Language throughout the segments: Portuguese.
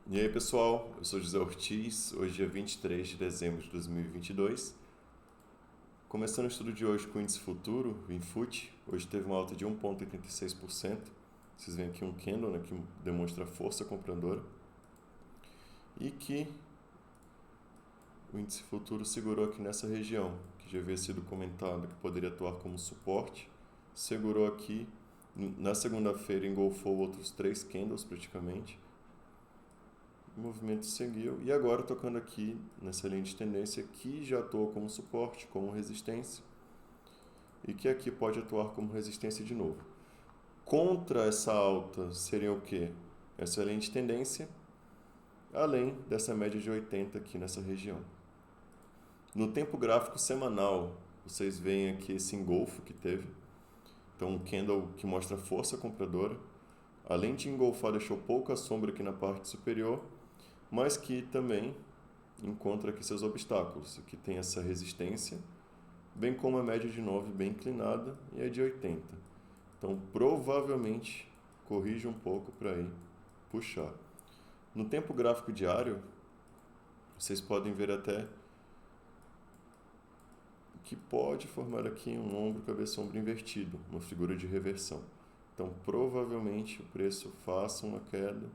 E aí pessoal, eu sou José Ortiz, hoje é 23 de dezembro de 2022. Começando o estudo de hoje com o índice futuro, o Infut, hoje teve uma alta de 1,86%. Vocês veem aqui um candle, né, que demonstra força compradora. E que o índice futuro segurou aqui nessa região, que já havia sido comentado que poderia atuar como suporte. Segurou aqui, na segunda-feira engolfou outros 3 candles praticamente. O movimento seguiu e agora tocando aqui nessa linha de tendência que já atuou como suporte, como resistência e que aqui pode atuar como resistência de novo. Contra essa alta seria o que? Essa linha de tendência, além dessa média de 80 aqui nessa região. No tempo gráfico semanal, vocês veem aqui esse engolfo que teve. Então um candle que mostra força compradora, além de engolfar, deixou pouca sombra aqui na parte superior, mas que também encontra aqui seus obstáculos. Aqui tem essa resistência, bem como a média de 9 bem inclinada e a de 80. Então, provavelmente, corrige um pouco para ir puxar. No tempo gráfico diário, vocês podem ver até que pode formar aqui um ombro cabeça-ombro invertido, uma figura de reversão. Então, provavelmente, o preço faça uma queda,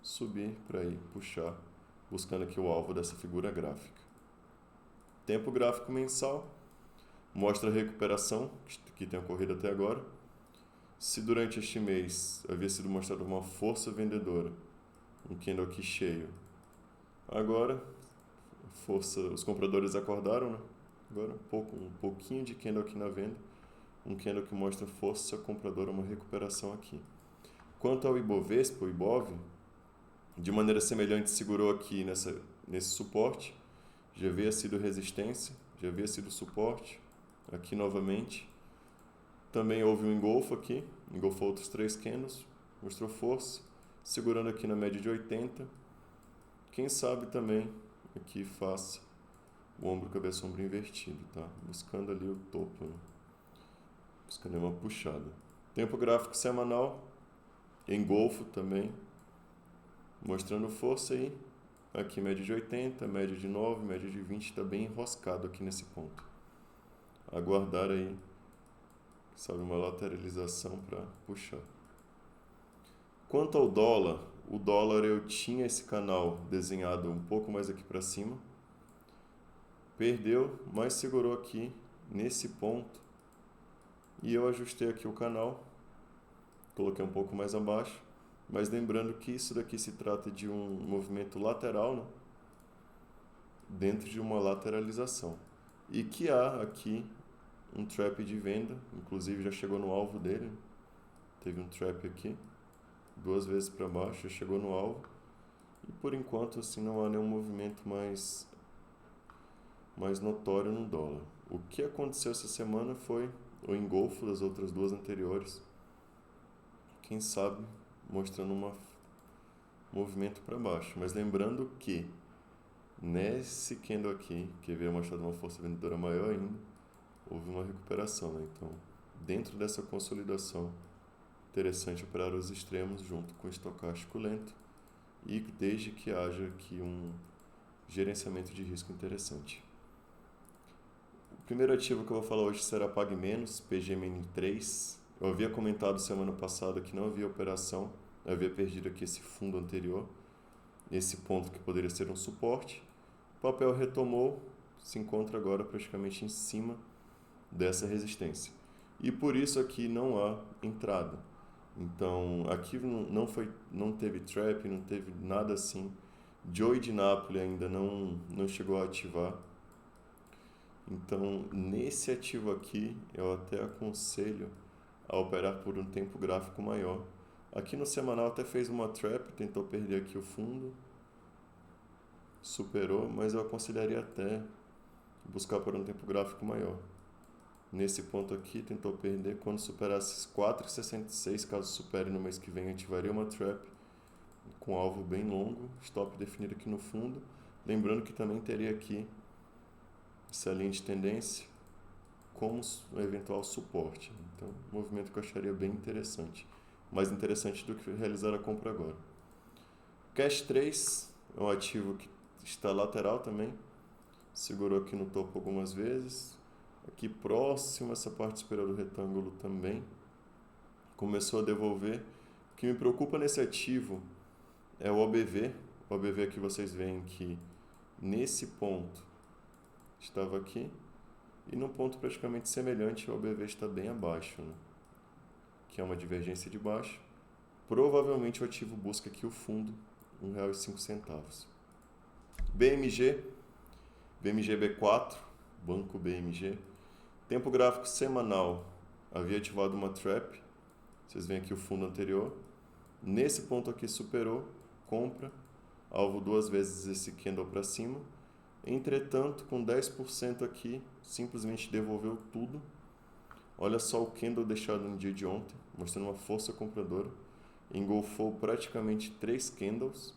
subir para ir puxar, buscando aqui o alvo dessa figura gráfica. Tempo gráfico mensal mostra a recuperação que tem ocorrido até agora. Se durante este mês havia sido mostrada uma força vendedora, um candle aqui cheio, agora os compradores acordaram, né? Agora um pouquinho de candle aqui na venda, um candle que mostra força compradora, uma recuperação aqui. Quanto ao Ibovespa, o Ibov, de maneira semelhante segurou aqui nesse suporte, já havia sido resistência, já havia sido suporte, aqui novamente. Também houve um engolfo aqui, engolfou outros 3 candles, mostrou força, segurando aqui na média de 80. Quem sabe também aqui faça o ombro cabeça-ombro invertido, tá? Buscando ali o topo, né? Buscando uma puxada. Tempo gráfico semanal, engolfo também, mostrando força aí. Aqui média de 80, média de 9, média de 20, está bem enroscado aqui nesse ponto. Aguardar aí, sabe, uma lateralização para puxar. Quanto ao dólar, o dólar eu tinha esse canal desenhado um pouco mais aqui para cima. Perdeu, mas segurou aqui nesse ponto. E eu ajustei aqui o canal, coloquei um pouco mais abaixo. Mas lembrando que isso daqui se trata de um movimento lateral, né? Dentro de uma lateralização. E que há aqui um trap de venda, inclusive já chegou no alvo dele. Teve um trap aqui, 2 vezes para baixo, já chegou no alvo. E por enquanto assim não há nenhum movimento mais notório no dólar. O que aconteceu essa semana foi o engolfo das outras 2 anteriores. Quem sabe mostrando um movimento para baixo. Mas lembrando que nesse candle aqui, que veio mostrando uma força vendedora maior ainda, houve uma recuperação, né? Então, dentro dessa consolidação, interessante operar os extremos junto com o estocástico lento e desde que haja aqui um gerenciamento de risco interessante. O primeiro ativo que eu vou falar hoje será Pague Menos, PGMN3. Eu havia comentado semana passada que não havia operação, eu havia perdido aqui esse fundo anterior, esse ponto que poderia ser um suporte. O papel retomou, se encontra agora praticamente em cima dessa resistência. E por isso aqui não há entrada. Então, aqui não teve trap, não teve nada assim. Joy de Nápoles ainda não chegou a ativar. Então, nesse ativo aqui, eu até aconselho a operar por um tempo gráfico maior. Aqui no semanal até fez uma trap, tentou perder aqui o fundo, superou, mas eu aconselharia até buscar por um tempo gráfico maior. Nesse ponto aqui, tentou perder, quando superasse 4,66, caso supere no mês que vem, ativaria uma trap com alvo bem longo, stop definido aqui no fundo. Lembrando que também teria aqui essa linha de tendência como um eventual suporte. Então, um movimento que eu acharia bem interessante. Mais interessante do que realizar a compra agora. Cash 3 é um ativo que está lateral também, segurou aqui no topo algumas vezes, aqui próximo essa parte superior do retângulo também, começou a devolver. O que me preocupa nesse ativo é o OBV. O OBV aqui vocês veem que nesse ponto estava aqui e num ponto praticamente semelhante o OBV está bem abaixo, né? Que é uma divergência de baixo. Provavelmente o ativo busca aqui o fundo, R$ 1,05. BMG, BMG B4, Banco BMG. Tempo gráfico semanal, havia ativado uma trap. Vocês veem aqui o fundo anterior. Nesse ponto aqui superou, compra, alvo 2 vezes esse candle para cima. Entretanto, com 10% aqui, simplesmente devolveu tudo. Olha só o candle deixado no dia de ontem, mostrando uma força compradora. Engolfou praticamente 3 candles.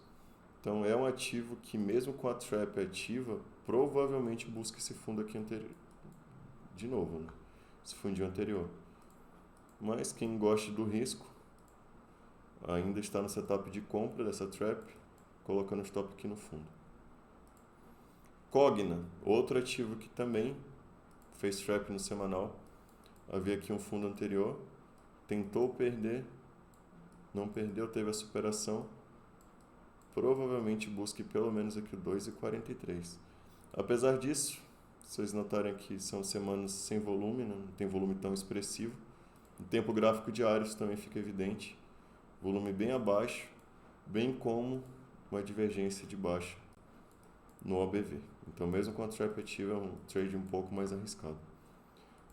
Então é um ativo que mesmo com a trap ativa, provavelmente busca esse fundo aqui anterior. De novo, né? Esse fundinho anterior. Mas quem gosta do risco, ainda está no setup de compra dessa trap, colocando o stop aqui no fundo. Cogna, outro ativo que também fez trap no semanal. Havia aqui um fundo anterior, tentou perder, não perdeu, teve a superação. Provavelmente busque pelo menos aqui o 2,43. Apesar disso, vocês notarem que são semanas sem volume, né? Não tem volume tão expressivo. O tempo gráfico diário isso também fica evidente. Volume bem abaixo, bem como uma divergência de baixa no OBV. Então, mesmo com a trap ativa, é um trade um pouco mais arriscado.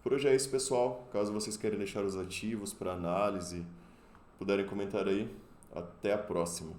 Por hoje é isso, pessoal. Caso vocês queiram deixar os ativos para análise, puderem comentar aí. Até a próxima.